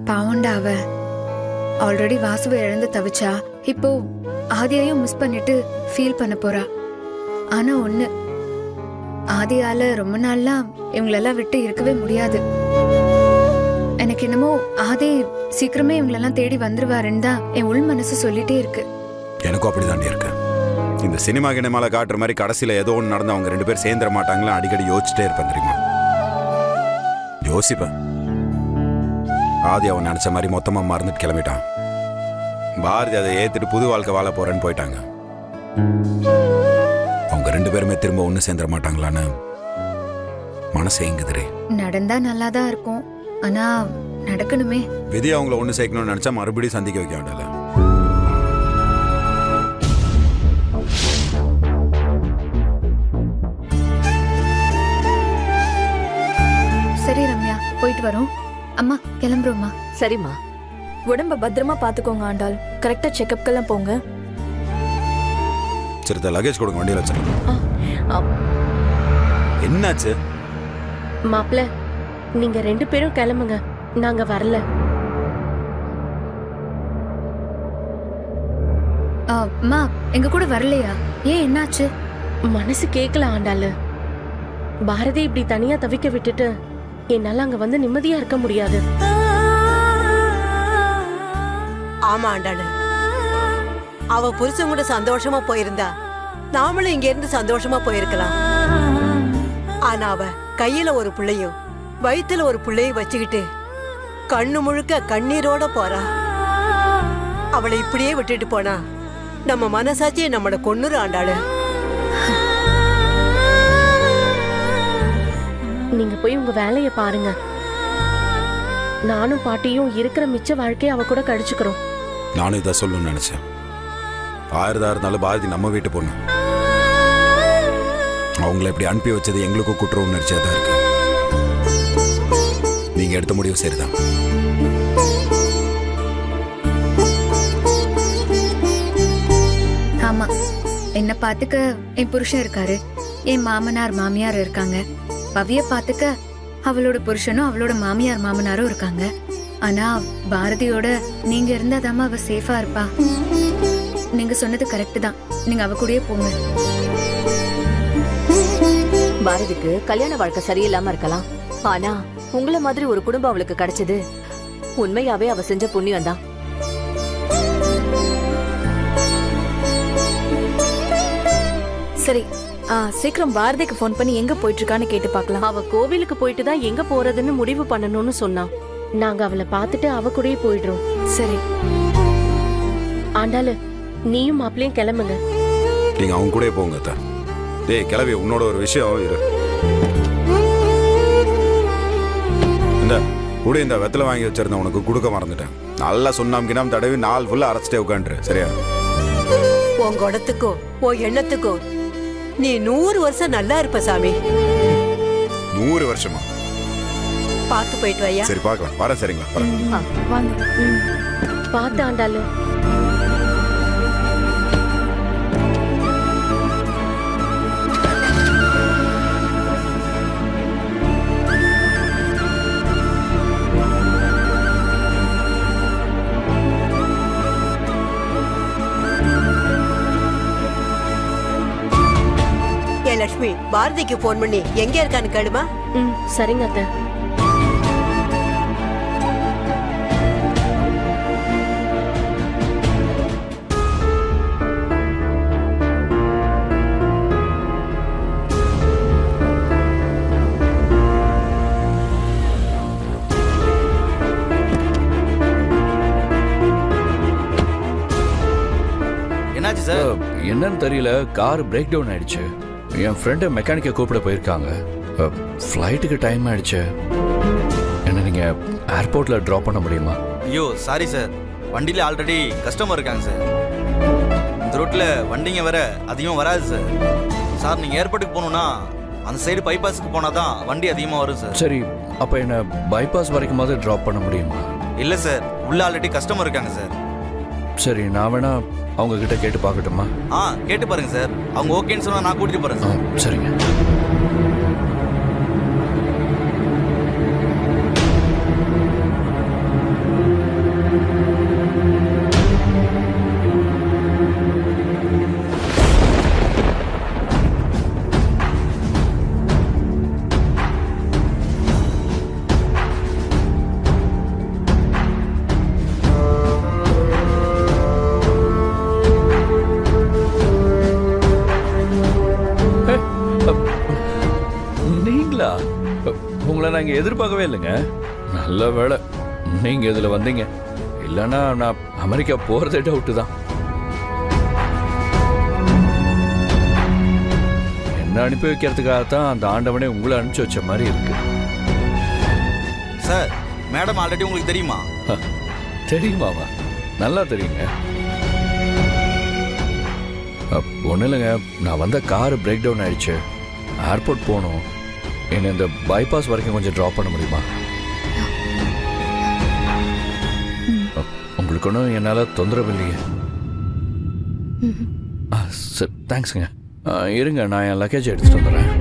பாவண்டா அவ ஆல்ரெடி வாசுவை இழந்து தவிச்சா, இப்போ ஆதியையும் மிஸ் பண்ணிட்டு ஃபீல் பண்ண போறா. ஆனா ஒண்ணு, ஆதியால ரொம்ப நாள்லாம் இவங்களெல்லாம் விட்டு இருக்கவே முடியாது. எனக்கு என்னமோ ஆதி சீக்கிரமே இவங்களெல்லாம் தேடி வந்துருவாருன்னு தான் என் உள் மனசு சொல்லிட்டே இருக்கு. எனக்கும் அப்படிதாண்டி இருக்கு. இந்த சினிமா கிணமால காட்டுற மாதிரி கடைசியில ஏதோ ஒன்று நடந்து அவங்க 2 பேர் சேர்ந்துட மாட்டாங்களா அடிக்கடி யோசிச்சுட்டே இருப்பேன் தெரியுமா. யோசிப்பேன். ஆதி அவன் நினைச்ச மாதிரி மொத்தமா மறந்துட்டு கிளம்பிட்டான். பாரதி அதை ஏத்துட்டு புது வாழ்க்கை வாழ போறேன்னு போயிட்டாங்க. அவங்க 2 பேருமே திரும்ப ஒண்ணு சேர்ந்துட மாட்டாங்களான்னு மனசு எங்குதுரே. நடந்தா நல்லாதான் இருக்கும், ஆனா நடக்கணுமே. விதி அவங்கள ஒண்ணு சேர்க்கணும்னு நினைச்சா மறுபடியும் சந்திக்க வைக்க வேண்டாம். சரி ரம்யா, போயிட்டு வரோம். அம்மா கிளம்புறோம்மா. சரிம்மா. உடம்ப பத்திரமா பாத்துக்கோங்க ஆண்டாள். கரெக்டா செக்கப்க்கெல்லாம் போங்க. சரி, லக்கேஜ் கொடுங்க, வண்டியில் வச்சிருக்கேன். என்னாச்சு மாப்பிள்ள, நீங்க 2 பேரும் கிளம்புங்க, நாங்க வரல. அம்மா எங்க கூட வரலையா? ஏன், என்னாச்சு? மனசு கேட்கல ஆண்டாளு. பாரதி இப்படி தனியா தவிக்க விட்டுட்டு என்னால அங்க வந்து நிம்மதியா இருக்க முடியாது. ஆமா ஆண்டாளு, அவ புருஷன் கூட சந்தோஷமா போயிருந்தா நாமளும் இங்க இருந்து சந்தோஷமா போயிருக்கலாம். ஆனா அவ கையில ஒரு பிள்ளையும் வயித்துல ஒரு பிள்ளையும் வச்சுக்கிட்டு கண்ணு முழுக்க கண்ணீரோட போறா. அவளை இப்படியே விட்டுட்டு போனா நம்ம மனசாட்சியை நம்மள கொன்னுரு ஆண்டாளு. நீங்க போய் உங்க வேலைய பாருங்க. நானும் பாட்டியும் இருக்கிற மிச்ச வாழ்க்கையை அவ கூட கழிச்சுக்கிறோம். நானும் இதை சொல்லணும்னு நினைச்சேன். 1000 இருந்தாலும் பாரதி நம்ம வீட்டு பொண்ணு. அவங்கள இப்படி அனுப்பி வச்சது எங்களுக்கும் குற்ற உணர்ச்சியா தான் இருக்கு. நீங்க எடுத்த முடிவு சரிதான். ஆமா, என்ன பாத்துக்க என் புருஷன் இருக்காரு, என் மாமனார் மாமியார் இருக்காங்க. பவிய பாத்துக்க அவளோட புருஷனும் அவளோட மாமியார் மாமனாரும் இருக்காங்க. ஆனா பாரதியோட நீங்க இருந்தாதாம அவ சேஃபா இருப்பா. நீங்க சொன்னது கரெக்ட் தான். நீங்க அவ கூடயே போங்க. பாரதிக்கு கல்யாண வாழ்க்கை சரியில்லாம இருக்கலாம், ஆனா உங்கள மாதிரி ஒரு குடும்பம் அவளுக்கு கிடைச்சது உண்மையாவே அவ செஞ்ச புண்ணியம் தான். சரி, சீக்கிரம் பாரதிக்கு ஃபோன் பண்ணி எங்க போயிட்டு இருக்கான்னு கேட்டு பார்க்கலாம். அவ கோவிலுக்கு போயிட்டு தான் எங்க போறதுன்னு முடிவு பண்ணணும்னு சொன்னா. நாங்க அவளை பார்த்துட்டு அவ கூடயே போயிடுறோம். சரி ஆண்டாளு, நீயும் மாப்பிளையும் கிளம்புங்க. நீங்க அவங்க கூட போங்க. டேய் கிளவி, உன்னோட ஒரு விஷயம் இரு. இந்த கூட இந்த வெத்தலை வாங்கி வச்சிருந்தேன், உனக்கு கொடுக்க மறந்துட்டேன். நல்லா சுண்ணாம்பு தடவி நாள் ஃபுல்லா அரைச்சிட்டே உட்காந்துரு, சரியா? உன் குணத்துக்கோ உன் எண்ணத்துக்கோ நீ 100 வருஷம் நல்லா இருப்ப சாமி. 100 வருஷமா? பார்த்து போயிட்டு வையா. சரி பார்க்கலாம், வரேன். சரிங்களா, வரேன். வாங்க. பார்த்து ஆண்டாளு. லட்சுமி, பாரதிக்கு போன் பண்ணி எங்க இருக்கான்னு கேளுமா. சரிங்க அத்தை. என்னாச்சு சார்? என்னன்னு தெரியல, கார் பிரேக் டவுன் ஆயிடுச்சு. என் ஃப்ரெண்டு மெக்கானிக்கை கூப்பிட போயிருக்காங்க. ஃப்ளைட்டுக்கு டைம் ஆயிடுச்சு. என்ன நீங்க ஏர்போர்ட்ல ட்ராப் பண்ண முடியுமா? ஐயோ சாரி சார், வண்டியில ஆல்ரெடி கஸ்டமர் இருக்காங்க சார். இந்த ரூட்ல வண்டிங்க வேற அதிகமாக வராது சார். சார் நீங்க ஏர்போர்ட்டுக்கு போகணும்னா அந்த சைடு பைபாஸுக்கு போனாதான் வண்டி அதிகமாக வரும் சார். சரி, அப்ப என்ன பைபாஸ் வரைக்குமாவது ட்ராப் பண்ண முடியுமா? இல்லை சார், உள்ள ஆல்ரெடி கஸ்டமர் இருக்காங்க சார். சரி, நான் வேணா அவங்க கிட்ட கேட்டு பார்க்கட்டுமா? கேட்டு பாருங்க சார். அவங்க ஓகேன்னு சொன்னா நான் கூட்டிட்டு போறேன் சார். சரிங்க. நான் இங்க எதிர்பார்க்கவே இல்லைங்க. நல்ல வேளை நீங்க இதுல வந்தீங்க. இல்லைன்னா நான் அமெரிக்கா போறதே டவுட்டு தான். என்ன அனுப்பி வைக்கிறதுக்காகத்தான் அந்த ஆண்டவனே உங்களை அனுப்பிச்சு வச்ச மாதிரி இருக்கு. சார் மேடம் ஆல்ரெடி உங்களுக்கு தெரியுமா? தெரியுமாவா? நல்லா தெரியுங்க. ஒன்றும் இல்லைங்க, நான் வந்த கார் பிரேக் டவுன் ஆயிடுச்சு. ஏர்போர்ட் போகணும். என்னை இந்த பைபாஸ் வரைக்கும் கொஞ்சம் ட்ராப் பண்ண முடியுமா? உங்களுக்கு ஒன்றும் என்னால் தொந்தரவு இல்லையே? சரி, தேங்க்ஸுங்க. இருங்க, நான் என் லக்கேஜ் எடுத்துகிட்டு வந்துடுறேன்.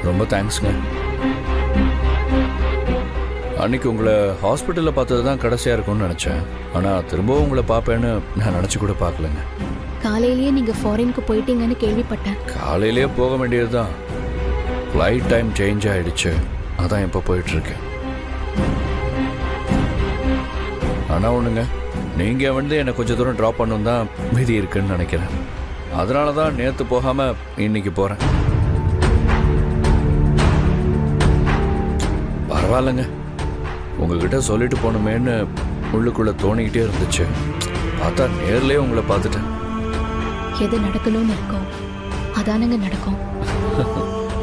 ரொம்ப தேங்க்ஸுங்க. அன்னைக்கு உங்களை ஹாஸ்பிட்டலில் பார்த்தது தான் கடைசியாக இருக்கும்னு நினச்சேன். ஆனால் திரும்பவும் உங்களை பார்ப்பேன்னு நான் நினச்சி கூட பார்க்கலங்க. காலையிலேயே நீங்க ஃபாரினுக்கு போயிட்டீங்கன்னு கேள்விப்பட்டேன். காலையிலேயே போக வேண்டியது தான். ஃப்ளைட் டைம் சேஞ்ச் ஆகிடுச்சு. அதான் இப்போ போயிட்டுருக்கேன். ஆனால் ஒன்றுங்க, நீங்கள் வந்து என்னை கொஞ்சம் தூரம் ட்ராப் பண்ணணும் தான் விதி இருக்குன்னு நினைக்கிறேன். அதனால தான் நேற்று போகாமல் இன்னைக்கு போகிறேன். பரவாயில்லைங்க, உங்ககிட்ட சொல்லிட்டு போகணுமேன்னு உள்ளுக்குள்ளே தோணிக்கிட்டே இருந்துச்சு. பார்த்தா நேர்லேயே உங்களை பார்த்துட்டேன். எது நடக்கணும்னு இருக்கோம் அதானங்க நடக்கும்.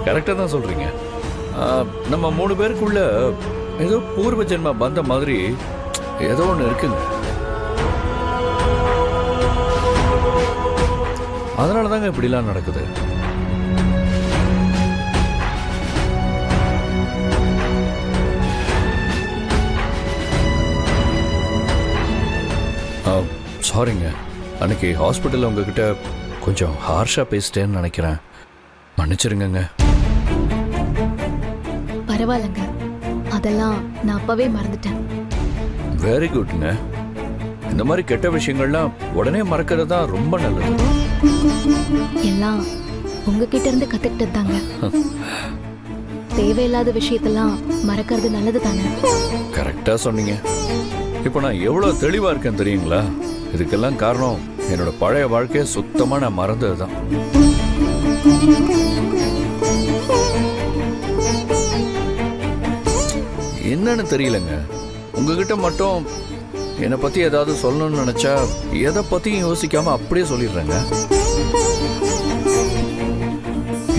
கரெக்டாக தான் சொல்கிறீங்க. நம்ம 3 பேருக்குள்ள ஏதோ பூர்வ ஜென்ம பந்த மாதிரி ஏதோ ஒன்று இருக்குங்க. அதனால தாங்க இப்படிலாம் நடக்குது. சாரிங்க, அன்னைக்கு ஹாஸ்பிட்டலில் உங்ககிட்ட கொஞ்சம் ஹார்ஷாக பேசிட்டேன்னு நினைக்கிறேன். மன்னிச்சிருங்க. பரவாயில்லைங்க, அதெல்லாம் நான் அப்பவே மறந்துட்டேன். வெரி குட்ங்க. இந்த மாதிரி கெட்ட விஷயங்கள்லாம் உடனே மறக்கிறது தான் ரொம்ப நல்லது. எல்லாம் உங்ககிட்ட இருந்து கத்துக்கிட்டது தாங்க. தேவையில்லாத விஷயத்தெல்லாம் மறக்கிறது நல்லது தானே. கரெக்டாக சொன்னீங்க. இப்போ நான் எவ்வளோ தெளிவாக இருக்கேன் தெரியுங்களா? இதுக்கெல்லாம் காரணம் என்னோட பழைய வாழ்க்கையை சுத்தமாக நான் மறந்தது தான். என்னன்னு தெரியலங்க, உங்ககிட்ட மட்டும் என்னை பற்றி ஏதாவது சொல்லணும்னு நினச்சா எதை பற்றியும் யோசிக்காமல் அப்படியே சொல்லிடுறேங்க.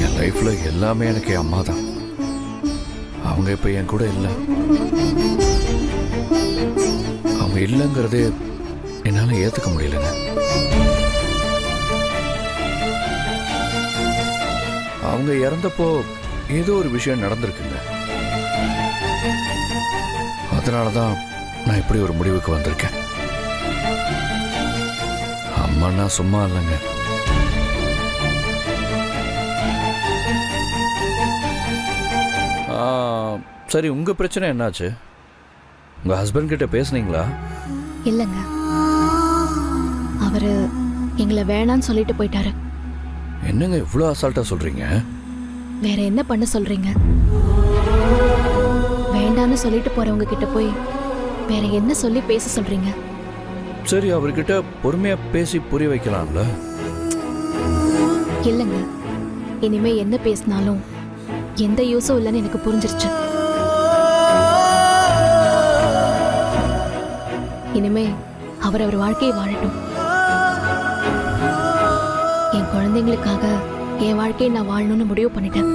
என் லைஃப்பில் எல்லாமே எனக்கு என் அம்மா தான். அவங்க இப்போ என் கூட இல்லை. அவங்க இல்லைங்கிறதே என்னால் ஏற்றுக்க முடியலங்க. அவங்க இறந்தப்போ ஏதோ ஒரு விஷயம் நடந்திருக்குங்க. அதனால தான் நான் இப்படி ஒரு முடிவுக்கு வந்திருக்கேன். அம்மானா சும்மா இல்லைங்க. சரி, உங்கள் பிரச்சனை என்னாச்சு? உங்கள் ஹஸ்பண்ட் கிட்ட பேசுனீங்களா? இல்லைங்க, அவரு எங்களை வேணான்னு சொல்லிட்டு போயிட்டாரு. என்னங்க இவ்வளோ அசால்ட்டாக சொல்கிறீங்க? வேற என்ன பண்ண சொல்றீங்க? வேண்டான்னு சொல்லிட்டு போறவங்க கிட்ட போய் வேற என்ன சொல்லி பேச சொல்றீங்க? சரி, அவர்கிட்ட பொறுமையாக பேசி புரிய வைக்கலாம்ல? இல்லைங்க, இனிமே என்ன பேசினாலும் எந்த யூஸும் இல்லைன்னு எனக்கு புரிஞ்சிருச்சு. இனிமே அவர் வாழ்க்கையை வாழட்டும். என் குழந்தைங்களுக்காக என் வாழ்க்கையை நான் வாழணும்னு முடிவு பண்ணிட்டேன்.